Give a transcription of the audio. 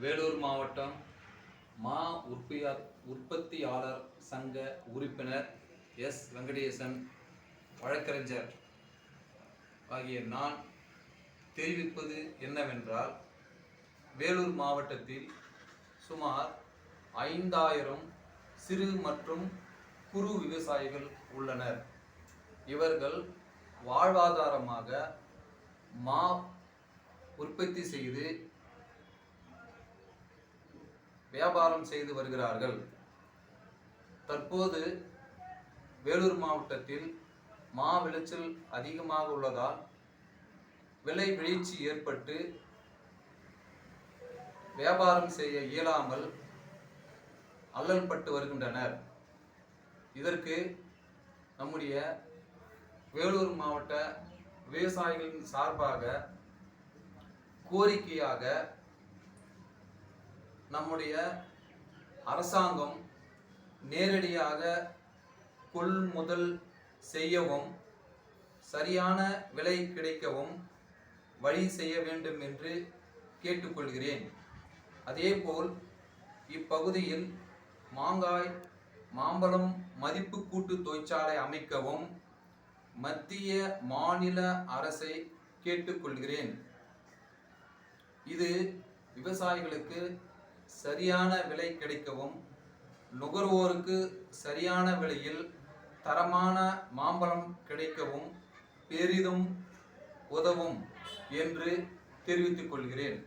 வேலூர் மாவட்டம் மா உற்பத்தியாளர் சங்க உறுப்பினர் எஸ். வெங்கடேசன் வழக்கறிஞர் ஆகிய நான் தெரிவிப்பது என்னவென்றால், வேலூர் மாவட்டத்தில் சுமார் 5000 சிறு மற்றும் குறு விவசாயிகள் உள்ளனர். இவர்கள் வாழ்வாதாரமாக மா உற்பத்தி செய்து வியாபாரம் செய்து வருகிறார்கள். தற்போது வேலூர் மாவட்டத்தில் மா விளைச்சல் அதிகமாக உள்ளதால் விலை வீழ்ச்சி ஏற்பட்டு வியாபாரம் செய்ய இயலாமல் அல்லல்பட்டு வருகின்றனர். இதற்கு நம்முடைய வேலூர் மாவட்ட விவசாயிகளின் சார்பாக கோரிக்கையாக நம்முடைய அரசாங்கம் நேரடியாக கொள்முதல் செய்யவும் சரியான விலை கிடைக்கவும் வழி செய்ய வேண்டும் என்று கேட்டுக்கொள்கிறேன். அதேபோல் இப்பகுதியில் மாங்காய், மாம்பழம் மதிப்பு கூட்டு தொழிற்சாலை அமைக்கவும் மத்திய மாநில அரசை கேட்டுக்கொள்கிறேன். இது விவசாயிகளுக்கு சரியான விலை கிடைக்கவும், நுகர்வோருக்கு சரியான விலையில் தரமான மாம்பழம் கிடைக்கவும் பெரிதும் உதவும் என்று தெரிவித்துக் கொள்கிறேன்.